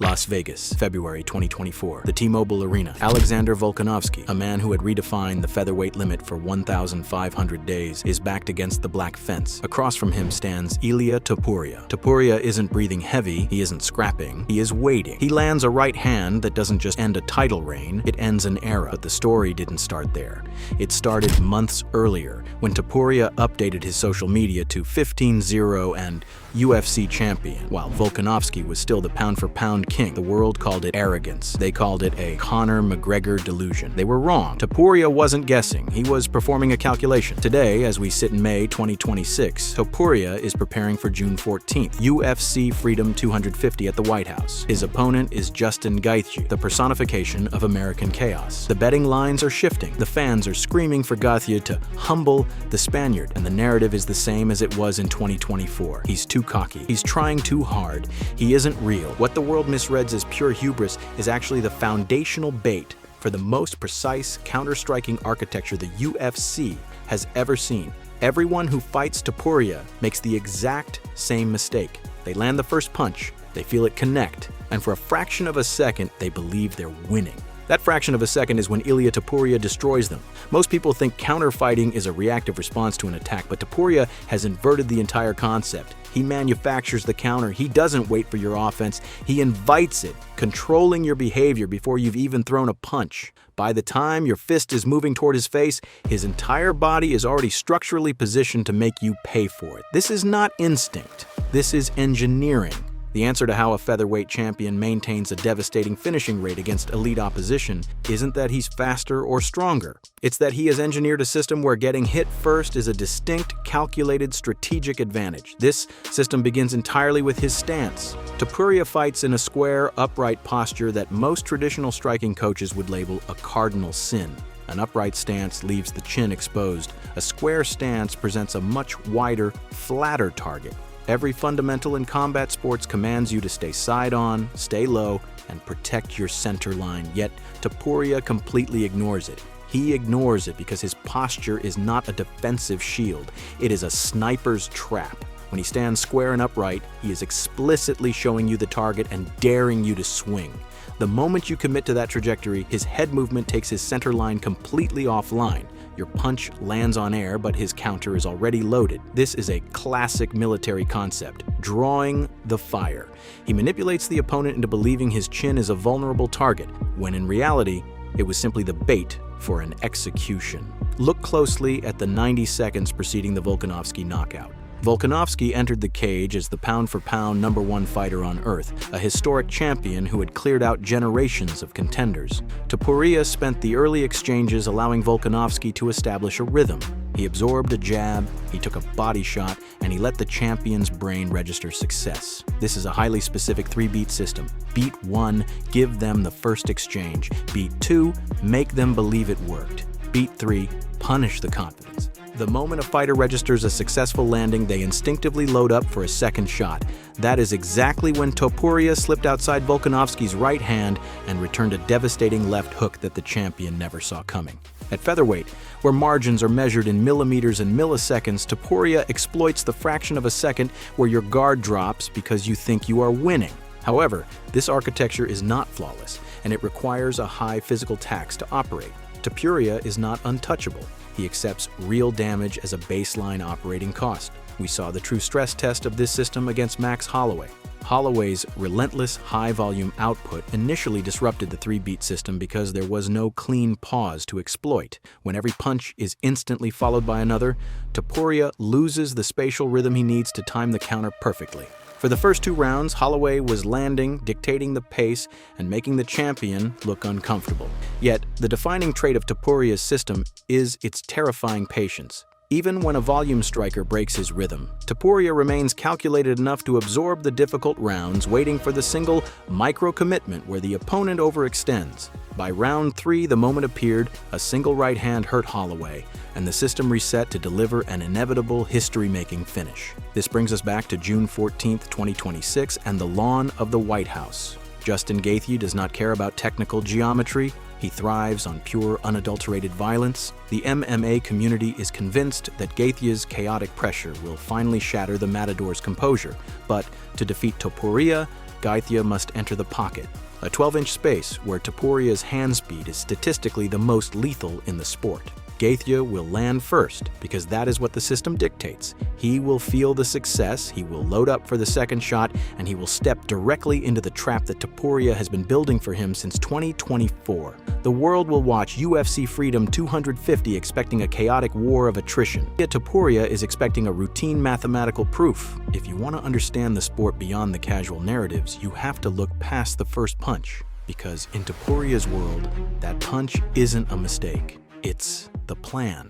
Las Vegas, February 2024. The T-Mobile Arena. Alexander Volkanovski, a man who had redefined the featherweight limit for 1,500 days, is backed against the black fence. Across from him stands Ilia Topuria. Topuria isn't breathing heavy, he isn't scrapping, he is waiting. He lands a right hand that doesn't just end a title reign, it ends an era. But the story didn't start there. It started months earlier, when Topuria updated his social media to 15-0 and UFC champion. While Volkanovski was still the pound-for-pound king, the world called it arrogance. They called it a Conor McGregor delusion. They were wrong. Topuria wasn't guessing. He was performing a calculation. Today, as we sit in May 2026, Topuria is preparing for June 14th, UFC Freedom 250 at the White House. His opponent is Justin Gaethje, the personification of American chaos. The betting lines are shifting. The fans are screaming for Gaethje to humble the Spaniard, and the narrative is the same as it was in 2024. He's too cocky. He's trying too hard. He isn't real. What the world misreads as pure hubris is actually the foundational bait for the most precise counter-striking architecture the UFC has ever seen. Everyone who fights Topuria makes the exact same mistake. They land the first punch, they feel it connect, and for a fraction of a second, they believe they're winning. That fraction of a second is when Ilia Topuria destroys them. Most people think counter-fighting is a reactive response to an attack, but Topuria has inverted the entire concept. He manufactures the counter. He doesn't wait for your offense. He invites it, controlling your behavior before you've even thrown a punch. By the time your fist is moving toward his face, his entire body is already structurally positioned to make you pay for it. This is not instinct. This is engineering. The answer to how a featherweight champion maintains a devastating finishing rate against elite opposition isn't that he's faster or stronger. It's that he has engineered a system where getting hit first is a distinct, calculated, strategic advantage. This system begins entirely with his stance. Topuria fights in a square, upright posture that most traditional striking coaches would label a cardinal sin. An upright stance leaves the chin exposed. A square stance presents a much wider, flatter target. Every fundamental in combat sports commands you to stay side-on, stay low, and protect your center line, yet Topuria completely ignores it. He ignores it because his posture is not a defensive shield. It is a sniper's trap. When he stands square and upright, he is explicitly showing you the target and daring you to swing. The moment you commit to that trajectory, his head movement takes his center line completely offline. Your punch lands on air, but his counter is already loaded. This is a classic military concept, drawing the fire. He manipulates the opponent into believing his chin is a vulnerable target, when in reality, it was simply the bait for an execution. Look closely at the 90 seconds preceding the Volkanovski knockout. Volkanovski entered the cage as the pound-for-pound #1 fighter on Earth, a historic champion who had cleared out generations of contenders. Topuria spent the early exchanges allowing Volkanovski to establish a rhythm. He absorbed a jab, he took a body shot, and he let the champion's brain register success. This is a highly specific 3-beat system. Beat 1, give them the first exchange. Beat 2, make them believe it worked. Beat 3, punish the confidence. The moment a fighter registers a successful landing, they instinctively load up for a second shot. That is exactly when Topuria slipped outside Volkanovski's right hand and returned a devastating left hook that the champion never saw coming. At featherweight, where margins are measured in millimeters and milliseconds, Topuria exploits the fraction of a second where your guard drops because you think you are winning. However, this architecture is not flawless, and it requires a high physical tax to operate. Topuria is not untouchable. He accepts real damage as a baseline operating cost. We saw the true stress test of this system against Max Holloway. Holloway's relentless high-volume output initially disrupted the 3-beat system because there was no clean pause to exploit. When every punch is instantly followed by another, Topuria loses the spatial rhythm he needs to time the counter perfectly. For the first 2 rounds, Holloway was landing, dictating the pace, and making the champion look uncomfortable. Yet, the defining trait of Topuria's system is its terrifying patience. Even when a volume striker breaks his rhythm, Topuria remains calculated enough to absorb the difficult rounds, waiting for the single micro-commitment where the opponent overextends. By round 3, the moment appeared, a single right hand hurt Holloway, and the system reset to deliver an inevitable history-making finish. This brings us back to June 14, 2026, and the lawn of the White House. Justin Gaethje does not care about technical geometry. He thrives on pure, unadulterated violence. The MMA community is convinced that Gaethje's chaotic pressure will finally shatter the Matador's composure. But to defeat Topuria, Gaethje must enter the pocket, a 12-inch space where Topuria's hand speed is statistically the most lethal in the sport. Gaethje will land first because that is what the system dictates. He will feel the success, he will load up for the second shot, and he will step directly into the trap that Topuria has been building for him since 2024. The world will watch UFC Freedom 250 expecting a chaotic war of attrition. Yet Topuria is expecting a routine mathematical proof. If you want to understand the sport beyond the casual narratives, you have to look past the first punch. Because in Topuria's world, that punch isn't a mistake. It's the plan.